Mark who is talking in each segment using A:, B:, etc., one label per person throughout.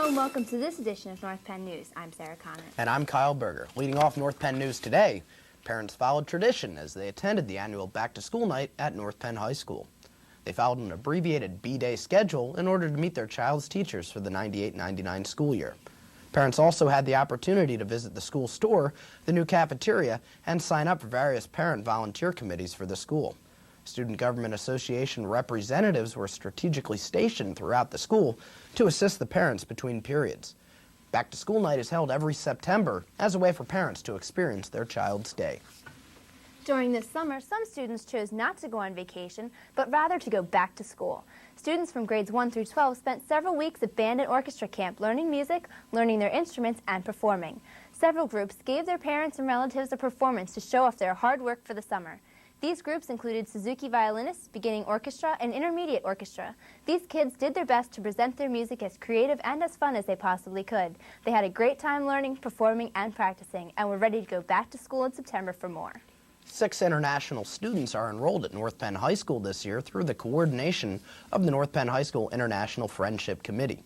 A: and welcome to this edition of North Penn News. I'm Sarah Connett.
B: And I'm Kyle Berger. Leading off North Penn News today, parents followed tradition as they attended the annual back-to-school night at North Penn High School. They followed an abbreviated B-Day schedule in order to meet their child's teachers for the 98-99 school year. Parents also had the opportunity to visit the school store, the new cafeteria, and sign up for various parent volunteer committees for the school. Student Government Association representatives were strategically stationed throughout the school to assist the parents between periods. Back to School Night is held every September as a way for parents to experience their child's day.
A: During this summer, some students chose not to go on vacation, but rather to go back to school. Students from grades 1 through 12 spent several weeks at band and orchestra camp learning music, learning their instruments, and performing. Several groups gave their parents and relatives a performance to show off their hard work for the summer. These groups included Suzuki violinists, beginning orchestra, and intermediate orchestra. These kids did their best to present their music as creative and as fun as they possibly could. They had a great time learning, performing, and practicing, and were ready to go back to school in September for more.
B: 6 international students are enrolled at North Penn High School this year through the coordination of the North Penn High School International Friendship Committee.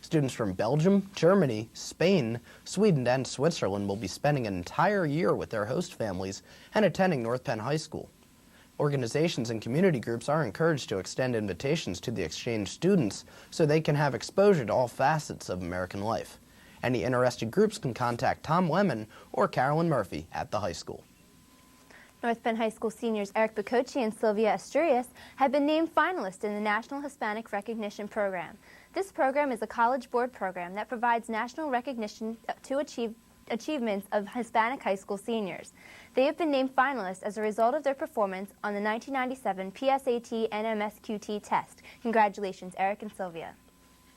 B: Students from Belgium, Germany, Spain, Sweden, and Switzerland will be spending an entire year with their host families and attending North Penn High School. Organizations and community groups are encouraged to extend invitations to the exchange students so they can have exposure to all facets of American life. Any interested groups can contact Tom Lemon or Carolyn Murphy at the high school.
A: North Penn High School seniors Eric Bacocci and Sylvia Asturias have been named finalists in the National Hispanic Recognition Program. This program is a college board program that provides national recognition to achievements of Hispanic high school seniors. They have been named finalists as a result of their performance on the 1997 PSAT NMSQT test. Congratulations, Eric and Sylvia.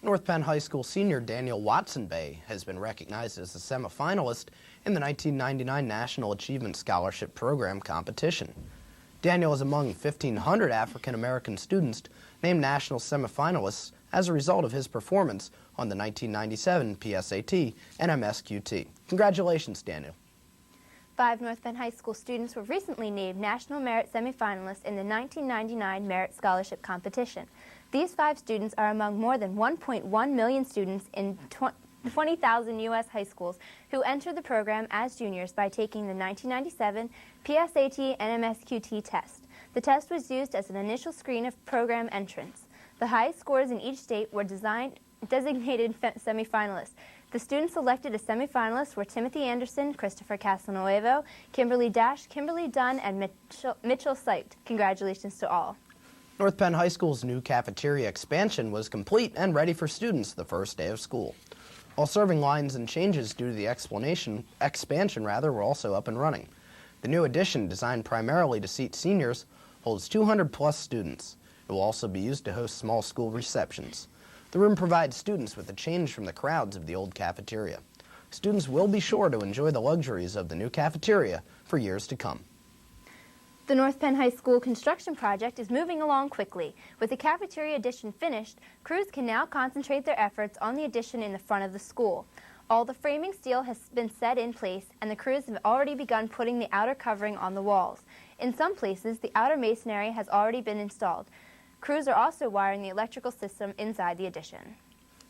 B: North Penn High School senior Daniel Watson Bay has been recognized as a semifinalist in the 1999 National Achievement Scholarship Program competition. Daniel is among 1,500 African-American students named national semifinalists as a result of his performance on the 1997 PSAT NMSQT. Congratulations, Daniel.
A: 5 North Penn High School students were recently named National Merit semifinalists in the 1999 Merit Scholarship Competition. These 5 students are among more than 1.1 million students in 20,000 U.S. high schools who entered the program as juniors by taking the 1997 PSAT NMSQT test. The test was used as an initial screen of program entrance. The highest scores in each state were designated semifinalists. The students selected as semifinalists were Timothy Anderson, Christopher Casanuevo, Kimberly Dash, Kimberly Dunn, and Mitchell Siped. Congratulations to all.
B: North Penn High School's new cafeteria expansion was complete and ready for students the first day of school. All serving lines and changes due to the expansion were also up and running. The new addition, designed primarily to seat seniors, holds 200-plus students. It will also be used to host small school receptions. The room provides students with a change from the crowds of the old cafeteria. Students will be sure to enjoy the luxuries of the new cafeteria for years to come.
A: The North Penn High School construction project is moving along quickly. With the cafeteria addition finished, crews can now concentrate their efforts on the addition in the front of the school. All the framing steel has been set in place, and the crews have already begun putting the outer covering on the walls. In some places, the outer masonry has already been installed. Crews are also wiring the electrical system inside the addition.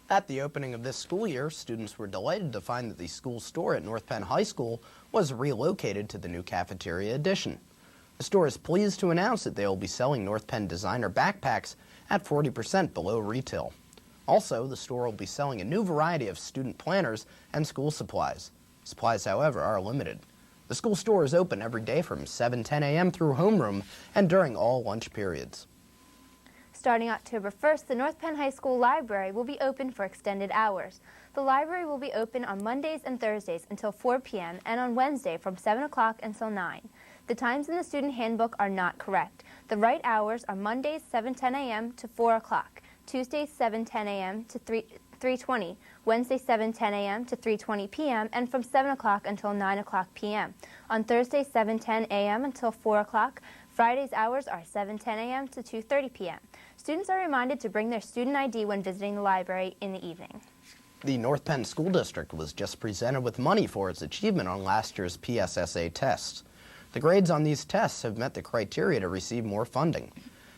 B: At the opening of this school year, students were delighted to find that the school store at North Penn High School was relocated to the new cafeteria addition. The store is pleased to announce that they will be selling North Penn designer backpacks at 40% below retail. Also, the store will be selling a new variety of student planners and school supplies. Supplies, however, are limited. The school store is open every day from 7:10 a.m. through homeroom and during all lunch periods.
A: Starting October 1st, the North Penn High School Library will be open for extended hours. The library will be open on Mondays and Thursdays until 4 p.m. and on Wednesday from 7 o'clock until 9. The times in the student handbook are not correct. The right hours are Mondays 7:10 a.m. to 4 o'clock, Tuesdays 7:10 a.m. to 3:20, Wednesday 7:10 a.m. to 3:20 p.m. and from 7 o'clock until 9 o'clock p.m. On Thursday 7:10 a.m. until 4 o'clock, Friday's hours are 7:10 a.m. to 2:30 p.m. Students are reminded to bring their student ID when visiting the library in the evening.
B: The North Penn School District was just presented with money for its achievement on last year's PSSA tests. The grades on these tests have met the criteria to receive more funding.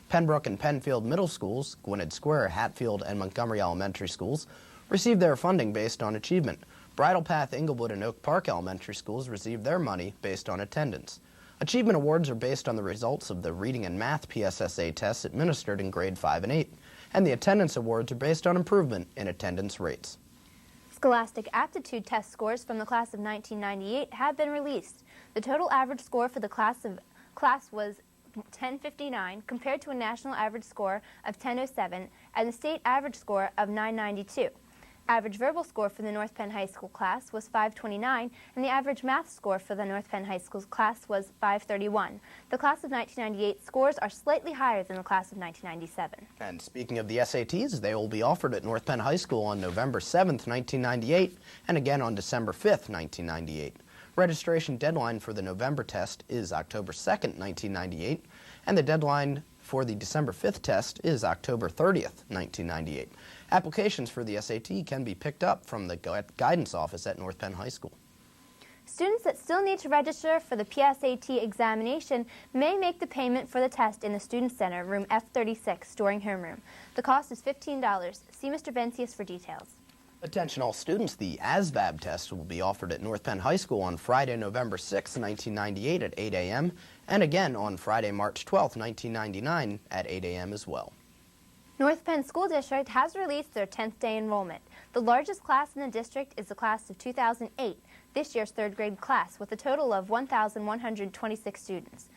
B: Pembroke and Penfield Middle Schools, Gwinnett Square, Hatfield, and Montgomery Elementary Schools received their funding based on achievement. Bridle Path, Inglewood, and Oak Park elementary schools received their money based on attendance. Achievement awards are based on the results of the reading and math PSSA tests administered in grade 5 and 8, and the attendance awards are based on improvement in attendance rates.
A: Scholastic aptitude test scores from the class of 1998 have been released. The total average score for the class was 1059 compared to a national average score of 1007 and the state average score of 992. Average verbal score for the North Penn High School class was 529, and the average math score for the North Penn High School class was 531. The class of 1998 scores are slightly higher than the class of 1997.
B: And speaking of the SATs, they will be offered at North Penn High School on November 7th, 1998, and again on December 5th, 1998. Registration deadline for the November test is October 2nd, 1998, and the deadline for the December 5th test is October 30th, 1998. Applications for the SAT can be picked up from the guidance office at North Penn High School.
A: Students that still need to register for the PSAT examination may make the payment for the test in the Student Center, room F36, storing homeroom. The cost is $15. See Mr. Vencius for details.
B: Attention all students, the ASVAB test will be offered at North Penn High School on Friday, November 6, 1998 at 8 a.m. and again on Friday, March 12, 1999 at 8 a.m. as well.
A: North Penn School District has released their 10th day enrollment. The largest class in the district is the class of 2008, this year's third grade class, with a total of 1,126 students.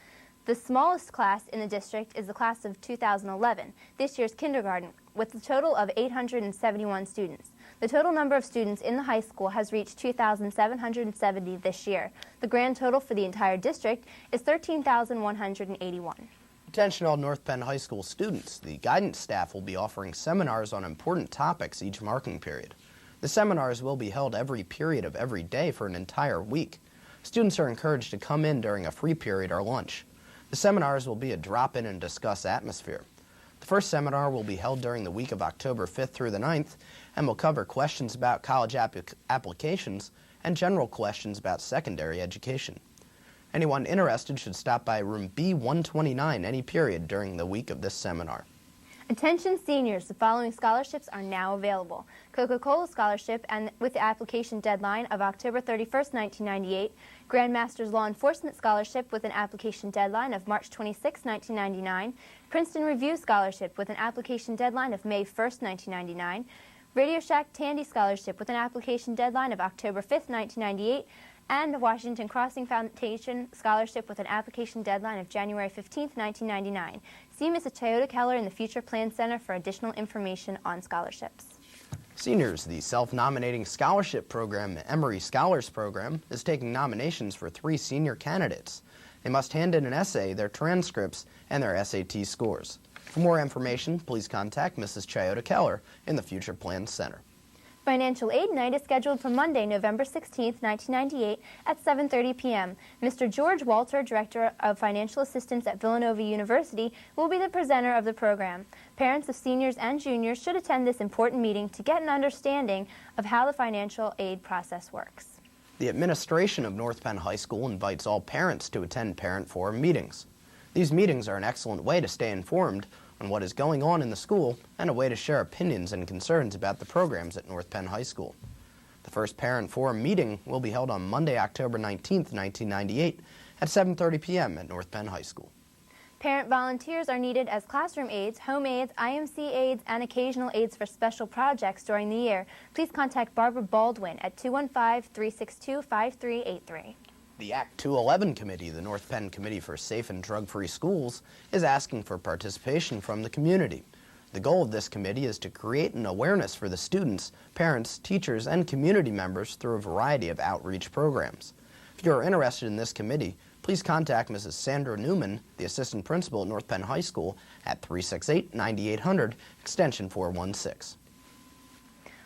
A: The smallest class in the district is the class of 2011, this year's kindergarten, with a total of 871 students. The total number of students in the high school has reached 2,770 this year. The grand total for the entire district is 13,181.
B: Attention all North Penn High School students. The guidance staff will be offering seminars on important topics each marking period. The seminars will be held every period of every day for an entire week. Students are encouraged to come in during a free period or lunch. The seminars will be a drop-in and discuss atmosphere. The first seminar will be held during the week of October 5th through the 9th and will cover questions about college applications and general questions about secondary education. Anyone interested should stop by room B129 any period during the week of this seminar.
A: Attention seniors, the following scholarships are now available. Coca-Cola Scholarship and with the application deadline of October 31st, 1998. Grandmaster's Law Enforcement Scholarship with an application deadline of March 26, 1999. Princeton Review Scholarship with an application deadline of May 1st, 1999. Radio Shack Tandy Scholarship with an application deadline of October 5th, 1998. And Washington Crossing Foundation Scholarship with an application deadline of January 15, 1999. See Mrs. Toyota Keller in the Future Plan Center for additional information on scholarships.
B: Seniors, the self-nominating scholarship program, Emory Scholars Program, is taking nominations for 3 senior candidates. They must hand in an essay, their transcripts, and their SAT scores. For more information, please contact Mrs. Toyota Keller in the Future Plan Center.
A: Financial Aid Night is scheduled for Monday, November 16, 1998 at 7:30 p.m. Mr. George Walter, Director of Financial Assistance at Villanova University, will be the presenter of the program. Parents of seniors and juniors should attend this important meeting to get an understanding of how the financial aid process works.
B: The administration of North Penn High School invites all parents to attend parent forum meetings. These meetings are an excellent way to stay informed on what is going on in the school and a way to share opinions and concerns about the programs at North Penn High School. The first parent forum meeting will be held on Monday, October 19th, 1998 at 7:30 p.m. at North Penn High School.
A: Parent volunteers are needed as classroom aides, home aides, IMC aides, and occasional aides for special projects during the year. Please contact Barbara Baldwin at 215-362-5383.
B: The Act 211 Committee, the North Penn Committee for Safe and Drug-Free Schools, is asking for participation from the community. The goal of this committee is to create an awareness for the students, parents, teachers, and community members through a variety of outreach programs. If you are interested in this committee, please contact Mrs. Sandra Newman, the Assistant Principal at North Penn High School, at 368-9800, extension 416.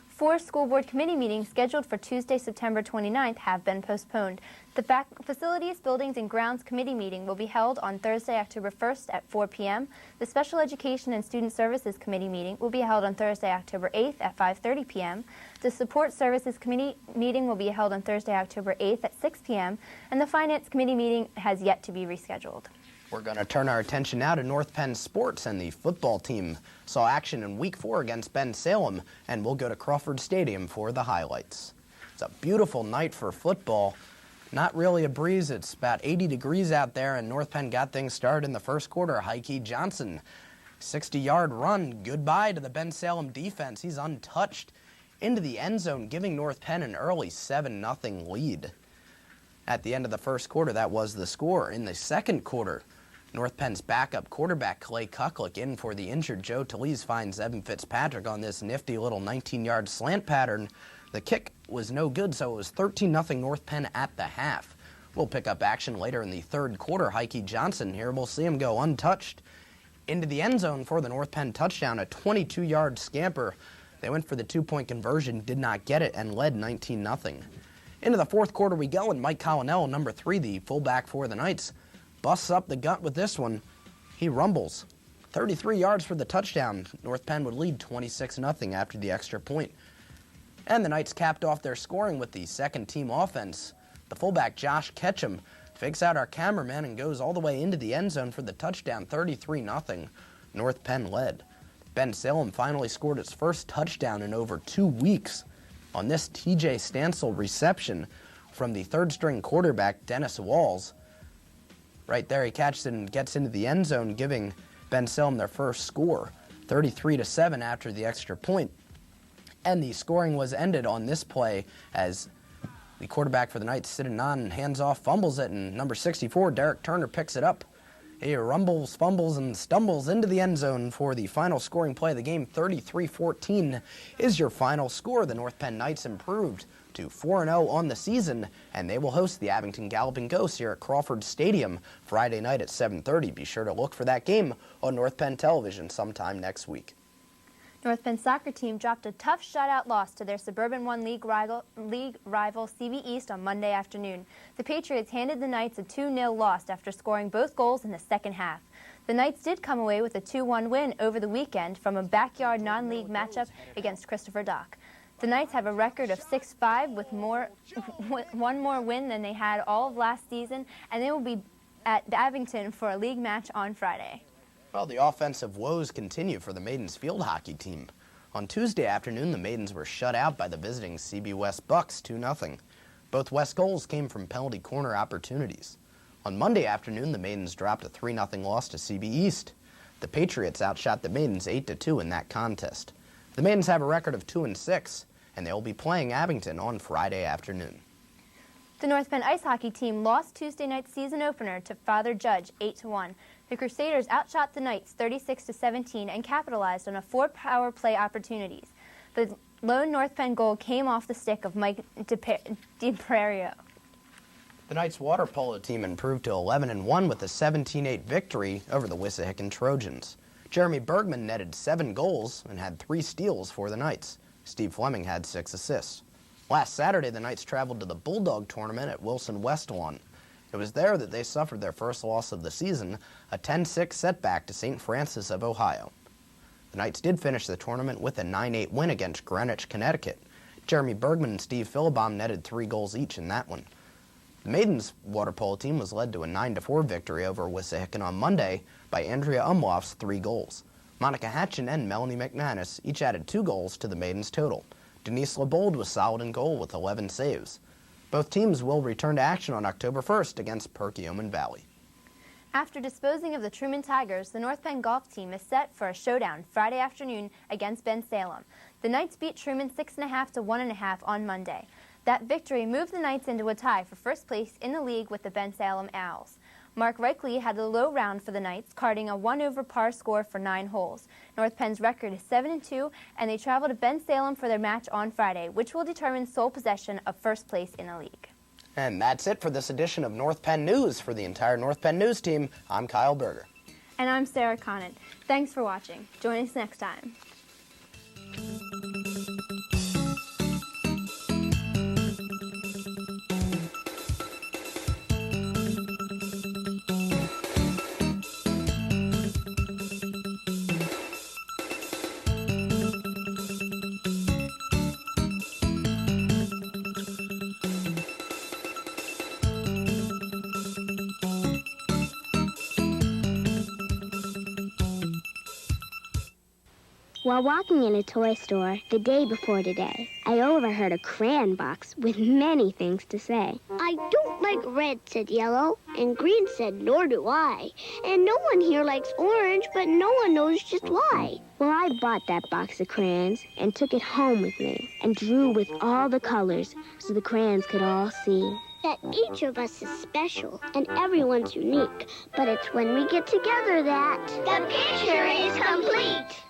A: 4 school board committee meetings scheduled for Tuesday, September 29th have been postponed. The Facilities, Buildings, and Grounds Committee meeting will be held on Thursday, October 1st at 4 p.m. The Special Education and Student Services Committee meeting will be held on Thursday, October 8th at 5:30 p.m. The Support Services Committee meeting will be held on Thursday, October 8th at 6 p.m. And the Finance Committee meeting has yet to be rescheduled.
B: We're going to turn our attention now to North Penn sports, and the football team saw action in Week 4 against Bensalem, and we'll go to Crawford Stadium for the highlights. It's a beautiful night for football. Not really a breeze. It's about 80 degrees out there, and North Penn got things started in the first quarter. Heike Johnson, 60-yard run. Goodbye to the Bensalem defense. He's untouched into the end zone, giving North Penn an early 7-0 lead. At the end of the first quarter, that was the score. In the second quarter, North Penn's backup quarterback, Clay Kucklick, in for the injured Joe Talese, finds Evan Fitzpatrick on this nifty little 19-yard slant pattern. The kick was no good, so it was 13-0 North Penn at the half. We'll pick up action later in the third quarter. Heike Johnson here, we'll see him go untouched into the end zone for the North Penn touchdown, a 22-yard scamper. They went for the two-point conversion, did not get it, and led 19-0. Into the fourth quarter we go, and Mike Colonel, number 3, the fullback for the Knights, busts up the gut with this one. He rumbles. 33 yards for the touchdown. North Penn would lead 26-0 after the extra point. And the Knights capped off their scoring with the second-team offense. The fullback, Josh Ketchum, fakes out our cameraman and goes all the way into the end zone for the touchdown, 33-0. North Penn led. Bensalem finally scored its first touchdown in over 2 weeks on this TJ Stansel reception from the third-string quarterback, Dennis Walls. Right there, he catches it and gets into the end zone, giving Bensalem their first score, 33-7 after the extra point. And the scoring was ended on this play as the quarterback for the Knights, sitting on, hands off, fumbles it, and number 64, Derek Turner, picks it up. He rumbles, fumbles, and stumbles into the end zone for the final scoring play of the game. 33-14 is your final score. The North Penn Knights improved to 4-0 on the season, and they will host the Abington Galloping Ghosts here at Crawford Stadium Friday night at 7:30. Be sure to look for that game on North Penn Television sometime next week.
A: North Penn soccer team dropped a tough shutout loss to their Suburban 1 league rival CB East on Monday afternoon. The Patriots handed the Knights a 2-0 loss after scoring both goals in the second half. The Knights did come away with a 2-1 win over the weekend from a backyard non-league matchup against Christopher Dock. The Knights have a record of 6-5 with one more win than they had all of last season, and they will be at Abington for a league match on Friday.
B: Well, the offensive woes continue for the Maidens field hockey team. On Tuesday afternoon, the Maidens were shut out by the visiting CB West Bucks 2-0. Both West goals came from penalty corner opportunities. On Monday afternoon, the Maidens dropped a 3-0 loss to CB East. The Patriots outshot the Maidens 8-2 in that contest. The Maidens have a record of 2-6, and they will be playing Abington on Friday afternoon.
A: The North Penn ice hockey team lost Tuesday night's season opener to Father Judge 8-1. The Crusaders outshot the Knights 36-17 and capitalized on 4 power play opportunities. The lone North Penn goal came off the stick of Mike DiPrerio.
B: The Knights water polo team improved to 11-1 with a 17-8 victory over the Wissahickon Trojans. Jeremy Bergman netted 7 goals and had 3 steals for the Knights. Steve Fleming had 6 assists. Last Saturday, the Knights traveled to the Bulldog tournament at Wilson West Lawn. It was there that they suffered their first loss of the season, a 10-6 setback to St. Francis of Ohio. The Knights did finish the tournament with a 9-8 win against Greenwich, Connecticut. Jeremy Bergman and Steve Philibom netted 3 goals each in that one. The Maidens water polo team was led to a 9-4 victory over Wissahickon on Monday by Andrea Umloff's 3 goals. Monica Hatchin and Melanie McManus each added 2 goals to the Maidens' total. Denise LeBold was solid in goal with 11 saves. Both teams will return to action on October 1st against Perkiomen Valley.
A: After disposing of the Truman Tigers, the North Penn golf team is set for a showdown Friday afternoon against Bensalem. The Knights beat Truman 6.5 to 1.5 on Monday. That victory moved the Knights into a tie for first place in the league with the Bensalem Owls. Mark Reichley had the low round for the Knights, carding a 1-over-par score for 9 holes. North Penn's record is 7-2, and they travel to Bensalem for their match on Friday, which will determine sole possession of first place in the league.
B: And that's it for this edition of North Penn News. For the entire North Penn News team, I'm Kyle Berger.
A: And I'm Sarah Conant. Thanks for watching. Join us next time.
C: While walking in a toy store the day before today, I overheard a crayon box with many things to say. I don't like red, said Yellow, and Green said, nor do I. And no one here likes orange, but no one knows just why. Well, I bought that box of crayons and took it home with me and drew with all the colors so the crayons could all see that each of us is special and everyone's unique. But it's when we get together that the picture is complete.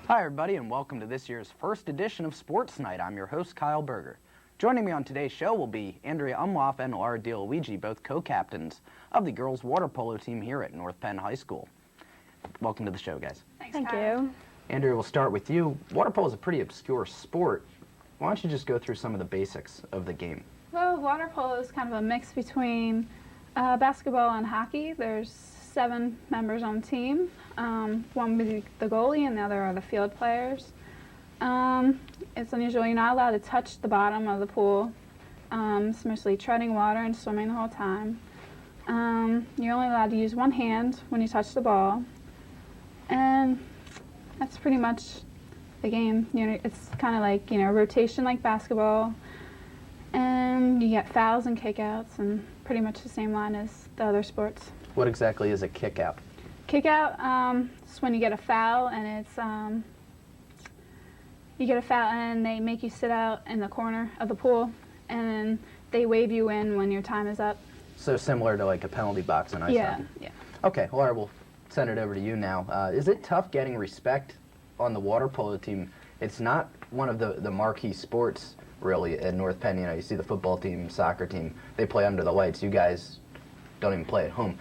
B: Hi everybody and welcome to this year's first edition of Sports Night. I'm your host Kyle Berger. Joining me on today's show will be Andrea Umloff and Laura DeLuigi, both co-captains of the girls water polo team here at North Penn High School. Welcome to the show, guys.
A: Thank you.
B: Andrea, we'll start with you. Water polo is a pretty obscure sport. Why don't you just go through some of the basics of the game?
D: Well, water polo is kind of a mix between basketball and hockey. There's 7 members on the team. One would be the goalie and the other are the field players. It's unusual. You're not allowed to touch the bottom of the pool. It's mostly treading water and swimming the whole time. You're only allowed to use one hand when you touch the ball. And that's pretty much the game. You know, it's kind of like, rotation like basketball. And you get fouls and kickouts and pretty much the same line as the other sports.
B: What exactly is a kick-out?
D: Kick-out is when you get a foul and it's you get a foul and they make you sit out in the corner of the pool and then they wave you in when your time is up.
B: So similar to like a penalty box in ice hockey?
D: Yeah.
B: Okay, Laura, we'll send it over to you now. Is it tough getting respect on the water polo team? It's not one of the marquee sports really at North Penn. You see the football team, soccer team, they play under the lights. You guys don't even play at home.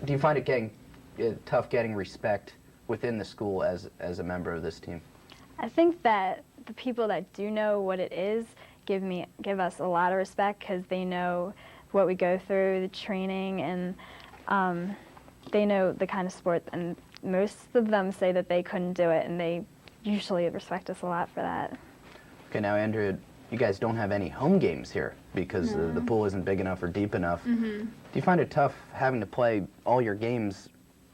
B: Do you find it tough getting respect within the school as a member of this team?
E: I think that the people that do know what it is give us a lot of respect because they know what we go through, the training, and they know the kind of sport, and most of them say that they couldn't do it, and they usually respect us a lot for that.
B: Okay, now Andrea, you guys don't have any home games here because the pool isn't big enough or deep enough.
D: Mm-hmm.
B: Do you find it tough having to play all your games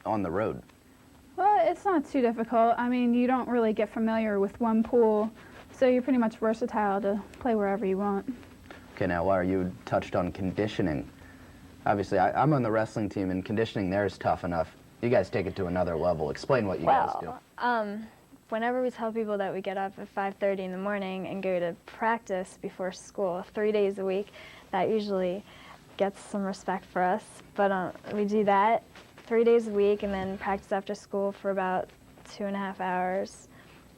B: on the road?
D: Well, it's not too difficult. I mean, you don't really get familiar with one pool, so you're pretty much versatile to play wherever you want.
B: Okay, now Laura, you touched on conditioning. Obviously, I'm on the wrestling team, and conditioning there is tough enough. You guys take it to another level. Explain what you guys do.
E: Whenever we tell people that we get up at 5:30 in the morning and go to practice before school 3 days a week, that usually gets some respect for us. But we do that 3 days a week and then practice after school for about 2.5 hours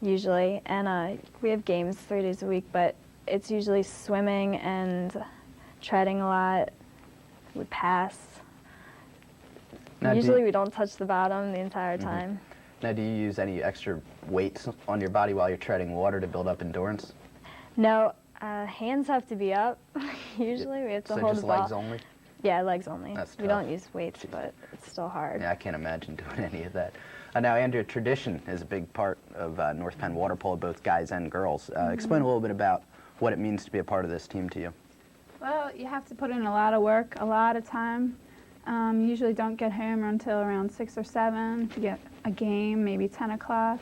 E: usually. And we have games 3 days a week, but it's usually swimming and treading a lot. We pass.
B: Now,
E: usually we don't touch the bottom the entire time.
B: Now, do you use any extra weights on your body while you're treading water to build up endurance?
E: No, hands have to be up. Usually we have to hold the ball.
B: So just legs only?
E: Yeah, legs only.
B: That's
E: we
B: tough.
E: don't use weights, but it's still hard.
B: Yeah, I can't imagine doing any of that. Now, Andrea, tradition is a big part of North Penn water polo, both guys and girls. Explain a little bit about what it means to be a part of this team to you.
D: Well, you have to put in a lot of work, a lot of time. Usually don't get home until around 6 or 7 to get a game, maybe 10 o'clock.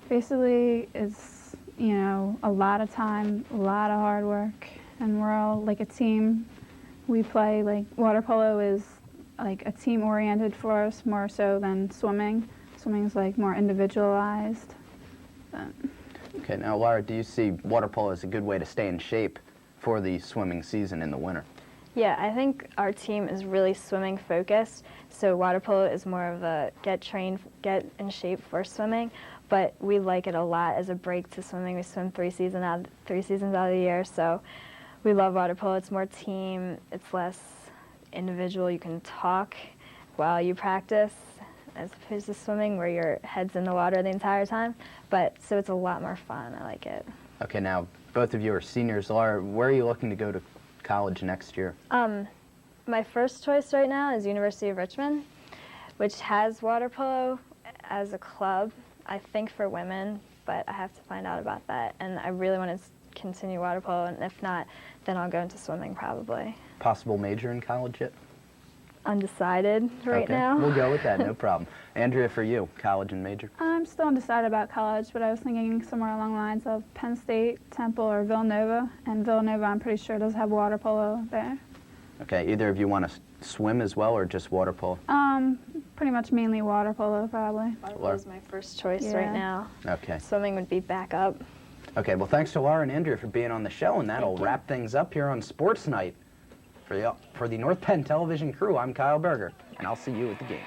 D: Basically, it's, a lot of time, a lot of hard work, and we're all like a team. We play, water polo is like a team-oriented for us more so than swimming. Swimming's more individualized.
B: Okay, now Laura, do you see water polo as a good way to stay in shape for the swimming season in the winter?
E: Yeah, I think our team is really swimming focused, so water polo is more of a get in shape for swimming, but we like it a lot as a break to swimming. We swim 3 seasons out of the year, so we love water polo. It's more team, it's less individual. You can talk while you practice as opposed to swimming where your head's in the water the entire time, so it's a lot more fun. I like it.
B: Okay, now both of you are seniors. Laura, where are you looking to go to college next year?
E: My first choice right now is University of Richmond, which has water polo. as a club, I think for women, but I have to find out about that. And I really want to continue water polo, and if not, then I'll go into swimming probably.
B: Possible major in college yet?
E: Undecided right
B: Okay,
E: now.
B: we'll go with that, no problem. Andrea, for you, college and major?
D: I'm still undecided about college, but I was thinking somewhere along the lines of Penn State, Temple, or Villanova. And Villanova, I'm pretty sure, does have water polo there.
B: Okay, either of you want to swim as well or just water polo?
D: Pretty much mainly water polo, probably.
E: Water polo is my first choice right now.
B: Okay.
E: Swimming would be backup.
B: Okay, well, thanks to Laura and Andrea for being on the show, and that'll wrap things up here on Sports Night. For the North Penn television crew, I'm Kyle Berger, and I'll see you at the game.